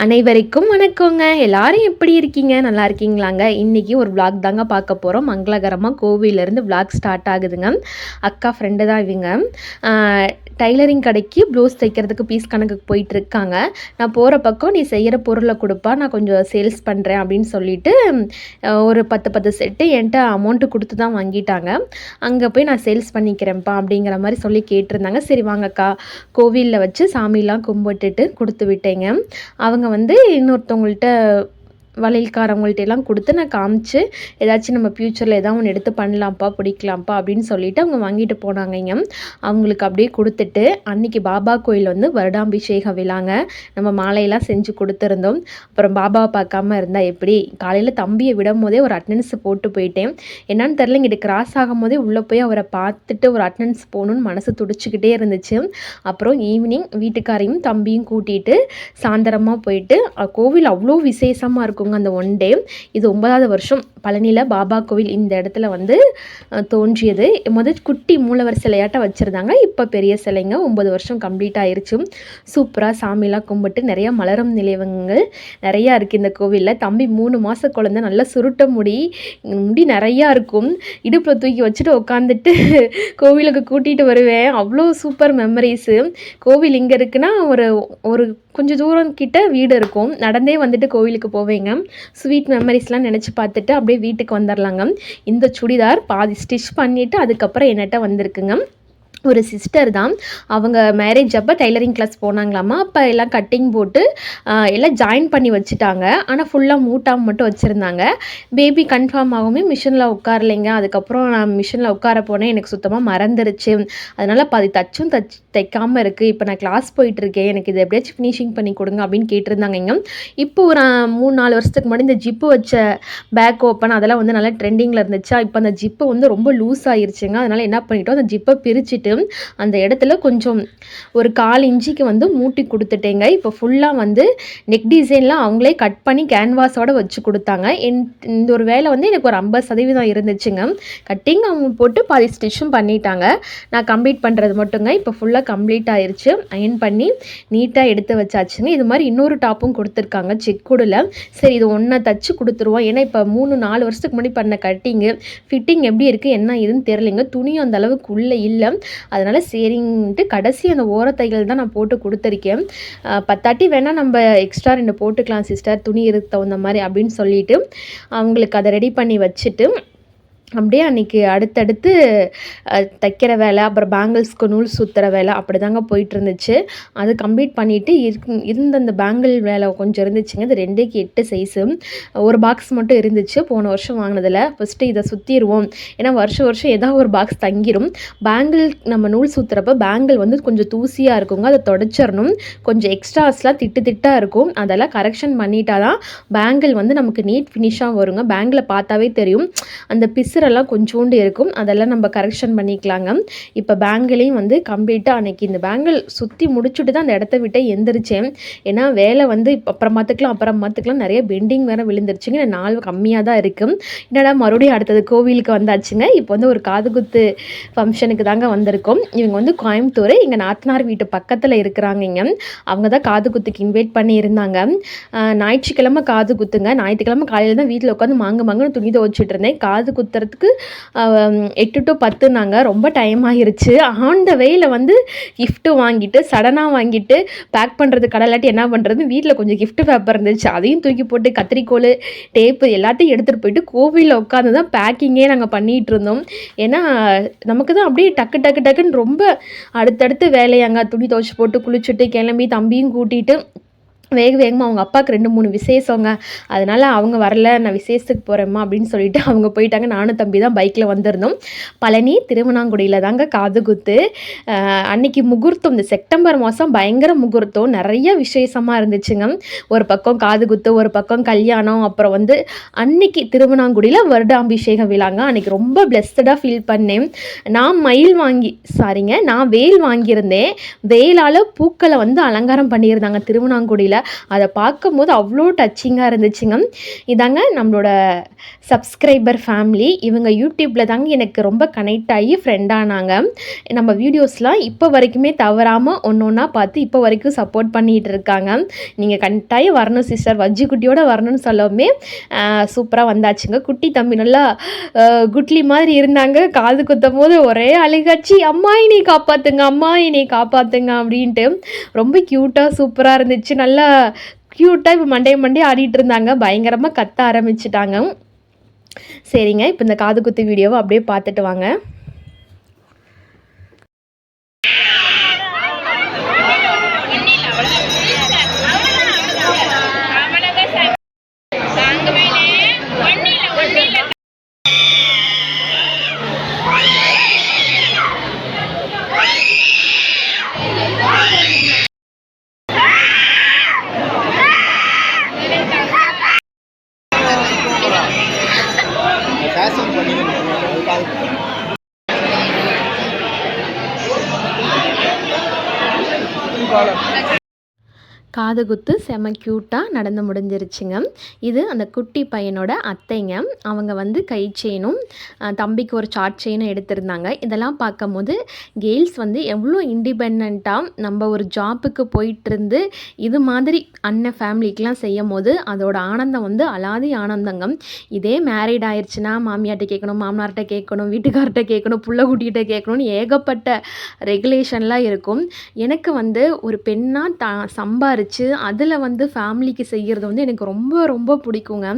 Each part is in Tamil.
அனைவருக்கும் வணக்கங்க. எல்லாரும் எப்படி இருக்கீங்க? நல்லா இருக்கீங்களாங்க? இன்னைக்கு ஒரு விளாக் தாங்க பார்க்க போறோம். மங்களகரமாக கோவிலேருந்து விளாக் ஸ்டார்ட் ஆகுதுங்க. அக்கா ஃப்ரெண்டு தான் இவங்க. ஆ டைலரிங் கடைக்கு ப்ளவுஸ் தைக்கிறதுக்கு பீஸ் கணக்குக்கு போயிட்டுருக்காங்க. நான் போகிற பக்கம் நீ செய்கிற பொருளை கொடுப்பா, நான் கொஞ்சம் சேல்ஸ் பண்ணுறேன் அப்படின்னு சொல்லிட்டு ஒரு 10 செட்டு என்கிட்ட அமௌண்ட்டு கொடுத்து தான் வாங்கிட்டாங்க. அங்கே போய் நான் சேல்ஸ் பண்ணிக்கிறேன்ப்பா அப்படிங்கிற மாதிரி சொல்லி கேட்டிருந்தாங்க. சரி வாங்கக்கா, கோவிலில் வச்சு சாமிலாம் கும்பிட்டுட்டு கொடுத்து விட்டேங்க. அவங்க வந்து இன்னொருத்தவங்கள்ட்ட வளையல்காரவங்கள்ட்ட எல்லாம் கொடுத்து நான் காமிச்சு, ஏதாச்சும் நம்ம ஃப்யூச்சரில் ஏதாவது ஒன்று எடுத்து பண்ணலாம்ப்பா, பிடிக்கலாம்ப்பா அப்படின்னு சொல்லிட்டு அவங்க வாங்கிட்டு போனாங்கங்க. அவங்களுக்கு அப்படியே கொடுத்துட்டு, அன்றைக்கி பாபா கோயில் வந்து வருடாபிஷேக விழாங்க. நம்ம மாலையெல்லாம் செஞ்சு கொடுத்துருந்தோம். அப்புறம் பாபாவை பார்க்காம இருந்தால் எப்படி? காலையில் தம்பியை விடும் போதே ஒரு அட்டெண்டன்ஸ் போட்டு போயிட்டேன். என்னன்னு தெரில, இங்கிட்டு கிராஸ் ஆகும் போதே உள்ளே போய் அவரை பார்த்துட்டு ஒரு அட்டெண்டன்ஸ் போகணுன்னு மனசு துடிச்சிக்கிட்டே இருந்துச்சு. அப்புறம் ஈவினிங் வீட்டுக்காரையும் தம்பியும் கூட்டிகிட்டு சாயந்தரமாக போயிட்டு, கோவில் அவ்வளோ விசேஷமாக இருக்கும் அந்த ஒன் டே. இது 9வது வருஷம் பழனியில் பாபா கோவில் இந்த இடத்துல வந்து தோன்றியது. குட்டி மூலவர் சிலையாட்ட வச்சுருந்தாங்க. இப்போ பெரிய சிலைங்க. 9 வருஷம் கம்ப்ளீட் ஆயிடுச்சு. சூப்பராக சாமிலாம் கும்பிட்டு நிறையா மலரும் நிலையங்கள் நிறையா இருக்குது இந்த கோவிலில். தம்பி 3 மாத குழந்தை, நல்லா சுருட்ட முடி நிறையா இருக்கும். இடுப்பில் தூக்கி வச்சுட்டு உட்காந்துட்டு கோவிலுக்கு கூட்டிகிட்டு வருவேன். அவ்வளோ சூப்பர் மெமரிஸு. கோவில் இங்கே இருக்குன்னா ஒரு கொஞ்சம் தூரம் கிட்ட வீடு இருக்கும். நடந்தே வந்துட்டு கோவிலுக்கு போவேங்க. ஸ்வீட் மெமரிஸ்லாம் நினச்சி பார்த்துட்டு அப்படியே வீட்டுக்கு வந்துடலாங்க. இந்த சுடிதார் பாதி ஸ்டிச் பண்ணிவிட்டு அதுக்கப்புறம் என்னட்ட வந்திருக்குங்க. ஒரு சிஸ்டர் தான். அவங்க மேரேஜ் அப்போ டைலரிங் கிளாஸ் போனாங்களாமா. அப்போ எல்லாம் கட்டிங் போட்டு எல்லாம் ஜாயின் பண்ணி வச்சுட்டாங்க. ஆனால் ஃபுல்லாக மூட்டாமல் மட்டும் வச்சுருந்தாங்க. பேபி கன்ஃபார்ம் ஆகுமே மிஷினில் உட்காரலைங்க. அதுக்கப்புறம் நான் மிஷினில் உட்கார போனேன். எனக்கு சுத்தமாக மறந்துருச்சு. அதனால் பாதி தைக்காமல் இருக்குது. இப்போ நான் கிளாஸ் போயிட்டுருக்கேன், எனக்கு இது எப்படியாச்சும் ஃபினிஷிங் பண்ணி கொடுங்க அப்படின்னு கேட்டிருந்தாங்க. இப்போ ஒரு 3-4 வருஷத்துக்கு முன்னாடி இந்த ஜிப்பு வச்ச பேக் ஓப்பன் அதெல்லாம் வந்து நல்லா ட்ரெண்டிங்கில் இருந்துச்சா. இப்போ அந்த ஜிப்பு வந்து ரொம்ப லூஸ் ஆகிருச்சுங்க. அதனால் என்ன பண்ணிட்டோம், அந்த ஜிப்பை பிரிச்சுட்டு அந்த இடத்துல கொஞ்சம் ஒரு 1/4 இன்ச்சுக்கு வந்து மூட்டி கொடுத்துட்டேங்க. இப்போ ஃபுல்லாக வந்து நெக் டிசைன்லாம் அவங்களே கட் பண்ணி கேன்வாஸோடு வச்சு கொடுத்தாங்க. இந்த ஒரு வேலை வந்து எனக்கு ஒரு 50% இருந்துச்சுங்க. கட்டிங் அவங்க போட்டு பாதி ஸ்டிச்சும் பண்ணிட்டாங்க. நான் கம்ப்ளீட் பண்ணுறது மட்டுங்க. இப்போ ஃபுல்லாக கம்ப்ளீட் ஆயிடுச்சு. அயன் பண்ணி நீட்டாக எடுத்து வச்சாச்சுங்க. இது மாதிரி இன்னொரு டாப்பும் கொடுத்துருக்காங்க செக்குடில். சரி, இது ஒன்றை தச்சு கொடுத்துருவோம். ஏன்னா இப்போ 3-4 வருஷத்துக்கு முன்னாடி பண்ண கட்டிங்கு ஃபிட்டிங் எப்படி இருக்குது என்ன இதுன்னு தெரியலைங்க. துணியும் அந்த அளவுக்கு உள்ளே இல்லை. அதனால் சரின்ட்டு கடைசி அந்த ஓரத்தைகள் தான் நான் போட்டு கொடுத்துருக்கேன். 10 வேணால் நம்ம எக்ஸ்ட்ரா 2 போட்டுக்கலாம் சிஸ்டர், துணி இருக்கு தகுந்த மாதிரி அப்படின்னு சொல்லிவிட்டு அவங்களுக்கு அதை ரெடி பண்ணி வச்சுட்டு அப்படியே அன்றைக்கி அடுத்தடுத்து தைக்கிற வேலை, அப்புறம் பேங்கிள்ஸ்க்கு நூல் சுற்றுற வேலை அப்படி தாங்க போயிட்டுருந்துச்சு. அது கம்ப்ளீட் பண்ணிவிட்டு இருந்த அந்த பேங்கிள் வேலை கொஞ்சம் இருந்துச்சுங்க. இது 2க்கு 8 சைஸு. ஒரு பாக்ஸ் மட்டும் இருந்துச்சு போன வருஷம் வாங்கினதில். ஃபஸ்ட்டு இதை சுற்றிடுவோம், ஏன்னா வருஷம் ஏதாவது ஒரு பாக்ஸ் தங்கிடும். பேங்கிள் நம்ம நூல் சுற்றுறப்ப பேங்கிள் வந்து கொஞ்சம் தூசியாக இருக்குங்க. அதை தொடச்சிடணும். கொஞ்சம் எக்ஸ்ட்ராஸ்லாம் திட்டாக இருக்கும். அதெல்லாம் கரெக்ஷன் பண்ணிட்டா தான் பேங்கிள் வந்து நமக்கு நீட் ஃபினிஷாக வருங்க. பேங்கிளை பார்த்தாவே தெரியும் அந்த பிசுரெல்லாம் கொஞ்சோண்டு இருக்கும். அதெல்லாம் நம்ம கரெக்ஷன் பண்ணிக்கலாங்க. இப்போ பேங்கிளையும் வந்து கம்ப்ளீட்டாக அன்றைக்கி இந்த பேங்கிள் சுற்றி முடிச்சுட்டு தான் அந்த இடத்த விட்டு எந்திரிச்சேன். ஏன்னா வேலை வந்து இப்போ அப்புறம் பார்த்துக்கலாம் நிறைய பெண்டிங் வேறு விழுந்துருச்சுங்க. நாள் கம்மியாக தான் இருக்குது. என்னடா மறுபடியும் அடுத்தது கோவிலுக்கு வந்தாச்சுங்க. இப்போ வந்து ஒரு காதுகுத்து ஃபங்க்ஷனுக்கு தாங்க வந்திருக்கோம். இவங்க வந்து கோயம்புத்தூர், எங்கள் நாத்தனார் வீட்டு பக்கத்தில் இருக்கிறாங்க. அவங்க தான் காதுகுத்துக்கு இன்வைட் பண்ணியிருந்தாங்க. ஞாயிற்றுக்கிழமை காது குத்துங்க. ஞாயிற்றுக்கிழமை காலையில் தான் வீட்டில் உட்காந்து மாங்கன்னு துணி துவச்சிட்டு இருந்தேன். காது குத்துறதுக்கு 8 to 10 ரொம்ப டைம் ஆகிருச்சு. ஆன் த வேயில் வந்து கிஃப்ட்டு வாங்கிட்டு சடனாக வாங்கிட்டு பேக் பண்ணுறது கடலாட்டி என்ன பண்ணுறது, வீட்டில் கொஞ்சம் கிஃப்ட் பேப்பர் இருந்துச்சு, அதையும் தூக்கி போட்டு கத்திரிக்கோல் டேப்பு எல்லாத்தையும் எடுத்துகிட்டு போயிட்டு கோவிலில் உட்காந்து தான் பேக்கிங்கே நாங்கள் பண்ணிகிட்டு இருந்தோம். ஏன்னா நமக்கு தான் அப்படியே டக்குன்னு ரொம்ப அடுத்தடுத்து வேலையாங்க. துணி துவச்சி போட்டு குளிச்சுட்டு கிளம்பி தம்பியும் கூட்டிகிட்டு வேகமாக அவங்க அப்பாவுக்கு 2-3 விசேஷங்க. அதனால் அவங்க வரல, நான் விசேஷத்துக்கு போகிறேம்மா அப்படின்னு சொல்லிட்டு அவங்க போயிட்டாங்க. நானும் தம்பி தான் பைக்கில் வந்திருந்தோம். பழனி திருவண்ணாங்குடியில் தாங்க காது குத்து. அன்றைக்கி முகூர்த்தம், இந்த செப்டம்பர் மாதம் பயங்கர முகூர்த்தம், நிறைய விசேஷமாக இருந்துச்சுங்க. ஒரு பக்கம் காது குத்து, ஒரு பக்கம் கல்யாணம். அப்புறம் வந்து அன்றைக்கி திருவண்ணாங்குடியில் வருடாபிஷேக விழாங்க. அன்றைக்கி ரொம்ப பிளெஸ்டாக ஃபீல் பண்ணேன். நான் வேல் வாங்கியிருந்தேன். வேலால் பூக்களை வந்து அலங்காரம் பண்ணியிருந்தாங்க திருவண்ணாங்குடியில். தெரியல. அதை பார்க்கும்போது அவ்வளோ டச்சிங்காக இருந்துச்சுங்க. இதாங்க நம்மளோட சப்ஸ்கிரைபர் ஃபேமிலி. இவங்க யூடியூப்பில் தாங்க எனக்கு ரொம்ப கனெக்ட் ஆகி ஃப்ரெண்டானாங்க. நம்ம வீடியோஸ்லாம் இப்போ வரைக்குமே தவறாமல் ஒன்று ஒன்றா பார்த்து இப்போ வரைக்கும் சப்போர்ட் பண்ணிகிட்டு இருக்காங்க. நீங்கள் கட்டாயம் வரணும் சிஸ்டர், வஜ்ஜி குட்டியோட வரணும்னு சொல்லவுமே சூப்பராக வந்தாச்சுங்க. குட்டி தம்பி நல்லா குட்லி மாதிரி இருந்தாங்க. காது குத்தும் போது ஒரே அழுகாச்சி, அம்மா என்னை காப்பாற்றுங்க, அம்மா என்னை காப்பாற்றுங்க அப்படின்ட்டு ரொம்ப க்யூட்டாக சூப்பராக இருந்துச்சு. நல்லா க்யூட்டாக இப்போ மண்டே ஆடிட்டு இருந்தாங்க. பயங்கரமாக கத்த ஆரம்பிச்சிட்டாங்க. சரிங்க, இப்போ இந்த காது குத்து வீடியோவை அப்படியே பார்த்துட்டு வாங்க. காது குத்து செம க்யூட்டாக நடந்து முடிஞ்சிருச்சுங்க. இது அந்த குட்டி பையனோட அத்தைங்க. அவங்க வந்து கை செயினும் தம்பிக்கு ஒரு சார்ட் செயினும் எடுத்திருந்தாங்க. இதெல்லாம் பார்க்கும்போது கேர்ள்ஸ் வந்து எவ்வளோ இண்டிபெண்ட்டாக நம்ம ஒரு ஜாப்புக்கு போயிட்டுருந்து இது மாதிரி அண்ணன் ஃபேமிலிக்கெலாம் செய்யும் போது அதோட ஆனந்தம் வந்து அலாதி ஆனந்தங்க. இதே மேரிட் ஆயிடுச்சுன்னா மாமியார்கிட்ட கேட்கணும், மாமனார்கிட்ட கேட்கணும், வீட்டுக்கார்கிட்ட கேட்கணும், புள்ள குட்டிகிட்ட கேட்கணும்னு ஏகப்பட்ட ரெகுலேஷன்லாம் இருக்கும். எனக்கு வந்து ஒரு பெண்ணாக சம்பாரித்து அதில் வந்து ஃபேமிலிக்கு செய்கிறது வந்து எனக்கு ரொம்ப ரொம்ப பிடிக்குங்க.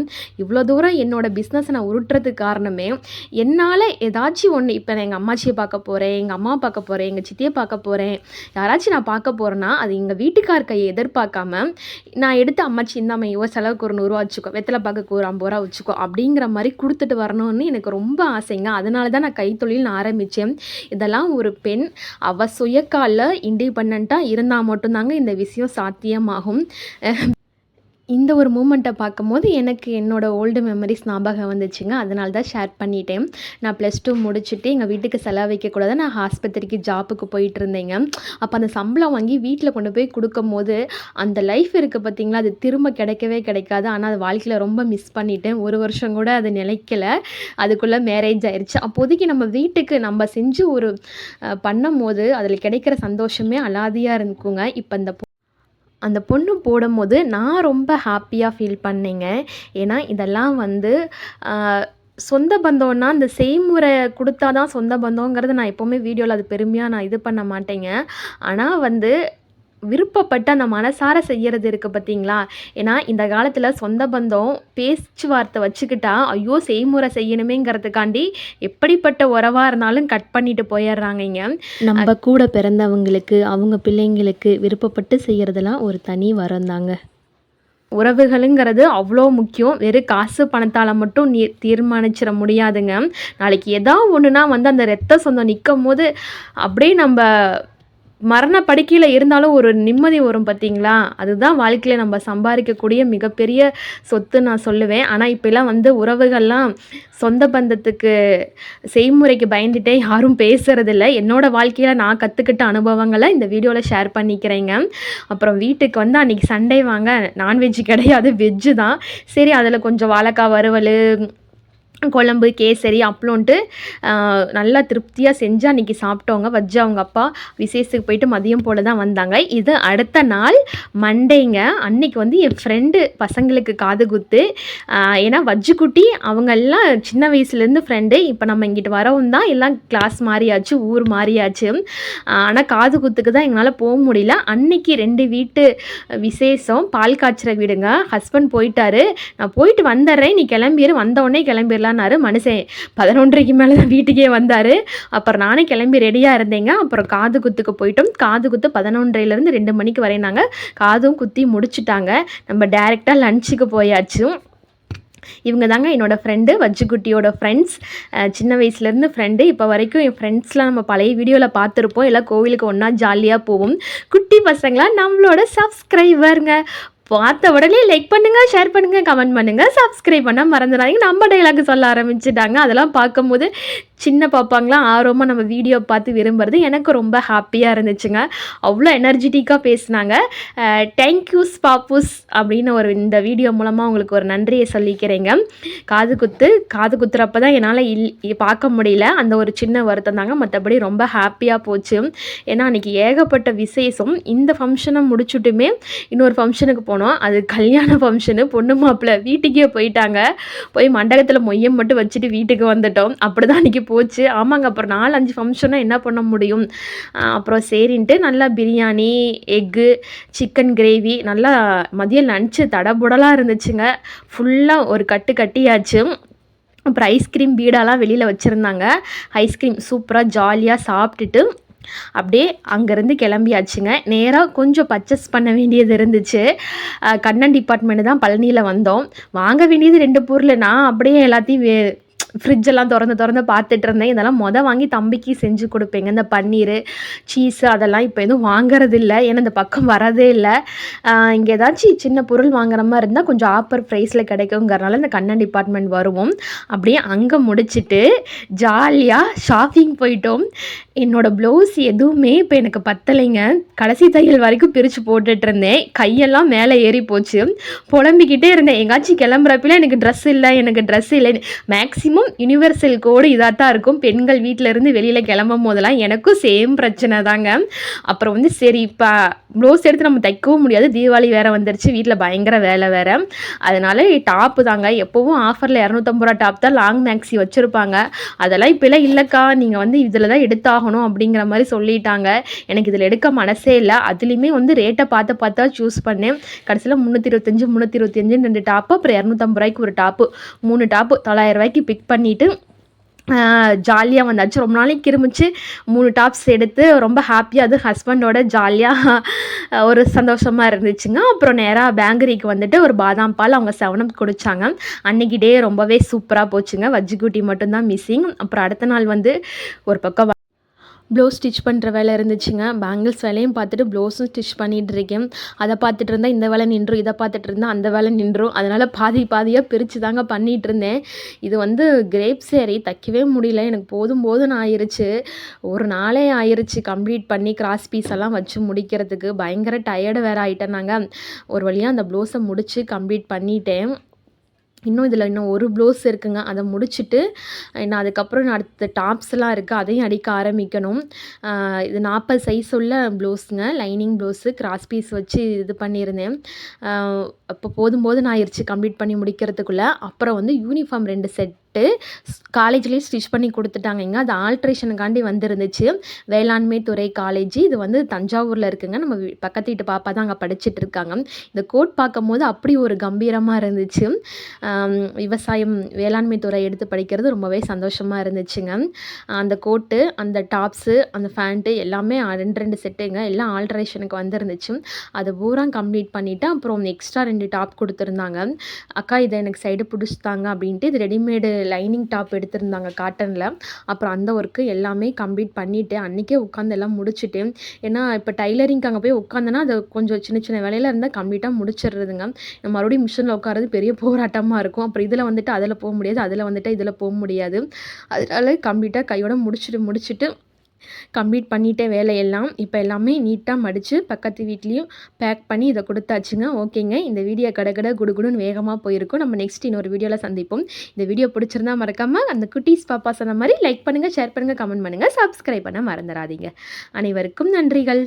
இவ்வளோ தூரம் என்னோடய பிஸ்னஸை நான் உருட்டுறதுக்கு காரணமே என்னால் ஏதாச்சும் ஒன்று, இப்போ நான் எங்கள் அம்மாச்சியை பார்க்க போகிறேன், எங்கள் அம்மாவை பார்க்க போகிறேன், எங்கள் சித்தியை பார்க்க போகிறேன், யாராச்சும் நான் பார்க்க போகிறேன்னா அது எங்கள் வீட்டுக்கார் கையை எதிர்பார்க்காம நான் எடுத்து அம்மாச்சி இந்தாமல் இவ செலவுக்கு ஒரு 100 ரூபா வச்சுக்கோ, வெத்தலை பார்க்க ஒரு 50 ரூபா வச்சுக்கோ அப்படிங்கிற மாதிரி கொடுத்துட்டு வரணும்னு எனக்கு ரொம்ப ஆசைங்க. அதனால தான் நான் கைத்தொழில் ஆரம்பித்தேன். இதெல்லாம் ஒரு பெண் அவ சுயக்காலில் இண்டிபெண்ட்டாக இருந்தால் மட்டும்தாங்க இந்த விஷயம் சாத்தியமாகும். இந்த ஒரு மூமெண்ட்டை பார்க்கும்போது எனக்கு என்னோடய ஓல்டு மெமரிஸ் ஞாபகம் வந்துச்சுங்க. அதனால தான் ஷேர் பண்ணிட்டேன். நான் +2 முடிச்சுட்டு எங்கள் வீட்டுக்கு செலவு வைக்கக்கூடாது, நான் ஆஸ்பத்திரிக்கு ஜாப்புக்கு போயிட்டு இருந்தேங்க. அப்போ அந்த சம்பளம் வாங்கி வீட்டில் கொண்டு போய் கொடுக்கும்போது அந்த லைஃப் இருக்குது பார்த்திங்களா, அது திரும்ப கிடைக்கவே கிடைக்காது. ஆனால் அது வாழ்க்கையில் ரொம்ப மிஸ் பண்ணிட்டேன். 1 வருஷம் கூட அது நிலைக்கலை. அதுக்குள்ளே மேரேஜ் ஆயிடுச்சு. அப்போதைக்கு நம்ம வீட்டுக்கு நம்ம செஞ்சு ஒரு பண்ணும் போது அதில் கிடைக்கிற சந்தோஷமே அலாதியாக இருக்குங்க. இப்போ அந்த பொண்ணு போடும்போது நான் ரொம்ப ஹாப்பியாக ஃபீல் பண்ணேங்க. ஏன்னா இதெல்லாம் வந்து சொந்த பந்தம்னா அந்த செய்முறை கொடுத்தா தான் சொந்த பந்தங்கிறது நான் எப்போவுமே வீடியோவில் அது பெருமையாக நான் இது பண்ண மாட்டேங்க. ஆனால் வந்து விருப்பப்பட்டு அந்த மனசார செய்கிறது இருக்குது பார்த்தீங்களா. ஏன்னா இந்த காலத்தில் சொந்த பந்தம் பேச்சுவார்த்தை வச்சுக்கிட்டா ஐயோ செய்முறை செய்யணுமேங்கிறதுக்காண்டி எப்படிப்பட்ட உறவாக இருந்தாலும் கட் பண்ணிட்டு போயிடுறாங்க. நம்ம கூட பிறந்தவங்களுக்கு அவங்க பிள்ளைங்களுக்கு விருப்பப்பட்டு செய்கிறதுலாம் ஒரு தனி வரம் தாங்க. உறவுகளுங்கிறது அவ்வளோ முக்கியம். வெறும் காசு பணத்தால் மட்டும் தீர்மானிச்சிட முடியாதுங்க. நாளைக்கு ஏதாவது ஒன்றுனா வந்து அந்த ரத்த சொந்தம் நிற்கும் போது அப்படியே நம்ம மரண படுக்கையில் இருந்தாலும் ஒரு நிம்மதி வரும் பார்த்தீங்களா. அதுதான் வாழ்க்கையில் நம்ம சம்பாதிக்கக்கூடிய மிகப்பெரிய சொத்து நான் சொல்லுவேன். ஆனால் இப்போலாம் வந்து உறவுகள்லாம் சொந்த பந்தத்துக்கு செய்முறைக்கு பயந்துட்டே யாரும் பேசுகிறதில்ல. என்னோடய வாழ்க்கையில் நான் கற்றுக்கிட்ட அனுபவங்களை இந்த வீடியோவில் ஷேர் பண்ணிக்கிறேங்க. அப்புறம் வீட்டுக்கு வந்து அன்றைக்கி சண்டே வாங்க, நான்வெஜ் கிடையாது, வெஜ்ஜு தான். சரி அதில் கொஞ்சம் வாழைக்காய் வறுவல், குழம்பு, கேசரி, அப்பளம்ன்ட்டு நல்லா திருப்தியாக செஞ்சு அன்றைக்கி சாப்பிட்டோங்க. வச்சு அவங்க அப்பா விசேஷத்துக்கு போயிட்டு மதியம் போல் தான் வந்தாங்க. இது அடுத்த நாள் மண்டேங்க. அன்றைக்கி வந்து என் ஃப்ரெண்டு பசங்களுக்கு காது குத்து. ஏன்னா வஜ்ஜுக்குட்டி அவங்கெல்லாம் சின்ன வயசுலேருந்து ஃப்ரெண்டு. இப்போ நம்ம இங்கிட்டு வரவும் தான் எல்லாம் கிளாஸ் மாறியாச்சு, ஊர் மாறியாச்சு. ஆனால் காது குத்துக்கு தான் எங்களால் போக முடியல. அன்றைக்கி 2 வீட்டு விசேஷம், பால் காய்ச்சிற வீடுங்க. ஹஸ்பண்ட் போயிட்டாரு, நான் போயிட்டு வந்துடுறேன், நீ கிளம்பிடு, வந்தவுடனே கிளம்பிடலாம் மனுஷன் 11:30 மேலே தான் வீட்டுக்கே வந்தார். அப்புறம் நானே கிளம்பி ரெடியாக இருந்தேங்க. அப்புறம் காது குத்துக்கு போயிட்டோம். காது குத்து 11:30லேருந்து 2 மணிக்கு வரையினாங்க. காதும் குத்தி முடிச்சுட்டாங்க. நம்ம டைரெக்டாக லஞ்சுக்கு போயாச்சு. இவங்க தாங்க என்னோடய ஃப்ரெண்டு, வஜ்ஜுக்குட்டியோட ஃப்ரெண்ட்ஸ். சின்ன வயசுலேருந்து ஃப்ரெண்டு. இப்போ வரைக்கும் என் ஃப்ரெண்ட்ஸ்லாம் நம்ம பழைய வீடியோவில் பார்த்துருப்போம். எல்லாம் கோவிலுக்கு ஒன்றா ஜாலியாக போவோம். குட்டி பசங்களாம் நம்மளோட சப்ஸ்கிரைபருங்க. பார்த்த உடனே லைக் பண்ணுங்கள், ஷேர் பண்ணுங்கள், கமெண்ட் பண்ணுங்கள், சப்ஸ்கிரைப் பண்ண மறந்துடாதீங்க. நம்ம டைலாக் சொல்ல ஆரம்பிச்சுட்டாங்க. அதெல்லாம் பார்க்கும்போது சின்ன பாப்பாங்களாம் ஆர்வமாக நம்ம வீடியோ பார்த்து விரும்புறது எனக்கு ரொம்ப ஹாப்பியாக இருந்துச்சுங்க. அவ்வளோ எனர்ஜெட்டிக்காக பேசினாங்க. தேங்க்யூஸ் பாப்புஸ் அப்படின்னு இந்த வீடியோ மூலமாக உங்களுக்கு ஒரு நன்றியை சொல்லிக்கிறேங்க. காது குத்துறப்ப தான் என்னால் பார்க்க முடியல. அந்த ஒரு சின்ன வருத்தம் தாங்க. மற்றபடி ரொம்ப ஹாப்பியாக போச்சு. ஏன்னா அன்றைக்கி ஏகப்பட்ட விசேஷம். இந்த ஃபங்க்ஷனை முடிச்சுட்டுமே இன்னொரு ஃபங்க்ஷனுக்கு போனோம். அது கல்யாண ஃபங்க்ஷனு. பொண்ணு மாப்பிள்ளை வீட்டுக்கே போயிட்டாங்க. போய் மண்டபத்தில் மொய்யம் மட்டும் வச்சுட்டு வீட்டுக்கு வந்துட்டோம். அப்படி தான் அன்றைக்கி போச்சு. ஆமாங்க, அப்புறம் 4-5 ஃபங்க்ஷனாக என்ன பண்ண முடியும். அப்புறம் சரின்ட்டு நல்லா பிரியாணி, எக்கு, சிக்கன் கிரேவி, நல்லா மதியம் லன்ச்சு தடபுடலாக இருந்துச்சுங்க. ஃபுல்லாக ஒரு கட்டியாச்சு. அப்புறம் ஐஸ்கிரீம் பீடாலாம் வெளியில் வச்சுருந்தாங்க. ஐஸ்கிரீம் சூப்பராக ஜாலியாக சாப்பிட்டுட்டு அப்படியே அங்கேருந்து கிளம்பியாச்சுங்க. நேராக கொஞ்சம் பர்ச்சேஸ் பண்ண வேண்டியது இருந்துச்சு. கண்ணன் டிபார்ட்மெண்ட் தான் பழனியில் வந்தோம். வாங்க வேண்டியது 2 பொருள். நான் அப்படியே எல்லாத்தையும் ஃப்ரிட்ஜெல்லாம் திறந்து பார்த்துட்டு இருந்தேன். இதெல்லாம் வாங்கி தம்பிக்கு செஞ்சு கொடுப்பேங்க. இந்த பன்னீர், சீஸு அதெல்லாம் இப்போ எதுவும் வாங்குறது இல்லை. ஏன்னா இந்த பக்கம் வரதே இல்லை. இங்கே ஏதாச்சும் சின்ன பொருள் வாங்குற மாதிரி இருந்தால் கொஞ்சம் ஆஃபர் ப்ரைஸில் கிடைக்குங்கிறனால இந்த கண்ணன் டிபார்ட்மெண்ட் வருவோம். அப்படியே அங்கே முடிச்சுட்டு ஜாலியாக ஷாப்பிங் போயிட்டோம். என்னோடய ப்ளவுஸ் எதுவுமே இப்போ எனக்கு பத்தலைங்க. கடைசி தையல் வரைக்கும் பிரித்து போட்டுட்டு இருந்தேன். கையெல்லாம் மேலே ஏறி போச்சு. புலம்பிக்கிட்டே இருந்தேன். எங்காச்சும் கிளம்புறப்பில எனக்கு ட்ரெஸ் இல்லை. மேக்ஸிமம் யூனிவர்சல் கோடு இதாக தான் இருக்கும். பெண்கள் வீட்டிலேருந்து வெளியில் கிளம்பும் போதெல்லாம் எனக்கும் சேம் பிரச்சனை தாங்க. அப்புறம் சரி இப்போ ப்ளவுஸ் எடுத்து நம்ம தைக்கவும் முடியாது. தீபாவளி வேறு வந்துருச்சு. வீட்டில் பயங்கர வேலை வேறு. அதனால டாப்பு தாங்க. எப்போவும் ஆஃபரில் 250 ரூபா டாப் தான் லாங் மேக்ஸி வச்சுருப்பாங்க. அதெல்லாம் இப்போலாம் இல்லைக்கா, நீங்கள் இதில் தான் எடுத்தாகணும் அப்படிங்கிற மாதிரி சொல்லிட்டாங்க. எனக்கு இதில் எடுக்க மனசே இல்லை. அதுலேயுமே ரேட்டை பார்த்தா சூஸ் பண்ணேன். கடைசியில் 325 2 டாப்பு, அப்புறம் 250 ரூபாய்க்கு ஒரு டாப்பு, 3 டாப்பு 900 ரூபாய்க்கு பிக் பண்ணிவிட்டு ஜாலியாக வந்தாச்சு. ரொம்ப நாளைக்கு கிருமிச்சு 3 டாப்ஸ் எடுத்து ரொம்ப ஹாப்பியாக, அது ஹஸ்பண்டோட ஜாலியாக ஒரு சந்தோஷமாக இருந்துச்சுங்க. அப்புறம் நேராக பேங்கரிக்கு வந்துட்டு ஒரு பாதாம் பால், அவங்க 7up குடித்தாங்க. அன்றைக்கி டே ரொம்பவே சூப்பராக போச்சுங்க. வஜ்ஜிக்குட்டி மட்டும்தான் மிஸ்ஸிங். அப்புறம் அடுத்த நாள் ஒரு பக்கம் ப்ளவுஸ் ஸ்டிச் பண்ணுற வேலை இருந்துச்சுங்க. பேங்கிள்ஸ் வேலையும் பார்த்துட்டு ப்ளவுஸும் ஸ்டிச் பண்ணிகிட்ருக்கேன். அதை பார்த்துட்டு இருந்தால் இந்த வேலை நின்றும், இதை பார்த்துட்டு இருந்தால் அந்த வேலை நின்றும். அதனால் பாதியாக பிரித்து தாங்க பண்ணிகிட்டு இருந்தேன். இது கிரேப் சேரீ தைக்கவே முடியல. எனக்கு போதும்னு ஆயிடுச்சு. ஒரு நாளே ஆயிடுச்சு கம்ப்ளீட் பண்ணி கிராஸ் பீஸ் எல்லாம் வச்சு முடிக்கிறதுக்கு. பயங்கர டயர்டு வேறு ஆகிட்டேன். நாங்கள் ஒரு வழியாக அந்த ப்ளவுஸை முடித்து கம்ப்ளீட் பண்ணிட்டேன். இன்னும் ஒரு ப்ளவுஸ் இருக்குங்க. அதை முடிச்சுட்டு நான் அதுக்கப்புறம் அடுத்த டாப்ஸ்லாம் இருக்குது, அதையும் அடிக்க ஆரம்பிக்கணும். இது 40 சைஸ் உள்ள ப்ளவுஸுங்க. லைனிங் ப்ளவுஸு கிராஸ் பீஸ் வச்சு இது பண்ணியிருந்தேன். அப்போ போதும்னு ஆயிடுச்சு கம்ப்ளீட் பண்ணி முடிக்கிறதுக்குள்ளே. அப்புறம் யூனிஃபார்ம் 2 செட்டு காலேஜ்லேயே ஸ்டிச் பண்ணி கொடுத்துட்டாங்கங்க. அது ஆல்ட்ரேஷனுக்காண்டி வந்துருந்துச்சு. வேளாண்மை துறை காலேஜ். இது தஞ்சாவூரில் இருக்குங்க. நம்ம பக்கத்து வீட்டு பாப்பா தான் அங்கே படிச்சுட்டு இருக்காங்க. இந்த கோட் பார்க்கும்போது அப்படி ஒரு கம்பீரமாக இருந்துச்சு. விவசாயம் வேளாண்மை துறை எடுத்து படிக்கிறது ரொம்பவே சந்தோஷமாக இருந்துச்சுங்க. அந்த கோட்டு, அந்த டாப்ஸு, அந்த ஃபேண்ட்டு எல்லாமே 2 செட்டுங்க. எல்லாம் ஆல்ட்ரேஷனுக்கு வந்துருந்துச்சு. அதை பூரா கம்ப்ளீட் பண்ணிவிட்டு அப்புறம் எக்ஸ்ட்ரா 2 டாப் கொடுத்துருந்தாங்க. அக்கா இதை எனக்கு சைடு பிடிச்சிட்டாங்க அப்படின்ட்டு இது ரெடிமேடு லைனிங் டாப் எடுத்திருந்தாங்க காட்டனில். அப்புறம் அந்த ஒர்க்கு எல்லாமே கம்ப்ளீட் பண்ணிவிட்டு அன்றைக்கே உட்காந்து எல்லாம் முடிச்சுட்டு, ஏன்னா இப்போ டைலரிங்க்கு அங்கே போய் உட்காந்தேன்னா அது கொஞ்சம் சின்ன வேலையில் இருந்தால் கம்ப்ளீட்டாக முடிச்சிடுறதுங்க. மறுபடியும் மிஷினில் உட்காரது பெரிய போராட்டமாக இருக்கும். அப்புறம் இதில் அதில் போக முடியாது, அதில் இதில் போக முடியாது. அதனால கம்ப்ளீட்டாக கையோட முடிச்சுட்டு கம்ப்ளீட் பண்ணிட்டே வேலையெல்லாம். இப்போ எல்லாமே நீட்டாக மடித்து பக்கத்து வீட்லேயும் பேக் பண்ணி இதை கொடுத்தாச்சுங்க. ஓகேங்க, இந்த வீடியோ குடுகுடுன்னு வேகமாக போயிருக்கும். நம்ம நெக்ஸ்ட் இன்னொரு வீடியோவில் சந்திப்போம். இந்த வீடியோ பிடிச்சிருந்தா மறக்காமல் அந்த குட்டீஸ் பாப்பா சொன்ன மாதிரி லைக் பண்ணுங்கள், ஷேர் பண்ணுங்கள், கமெண்ட் பண்ணுங்கள், சப்ஸ்கிரைப் பண்ண மறந்துடாதீங்க. அனைவருக்கும் நன்றிகள்.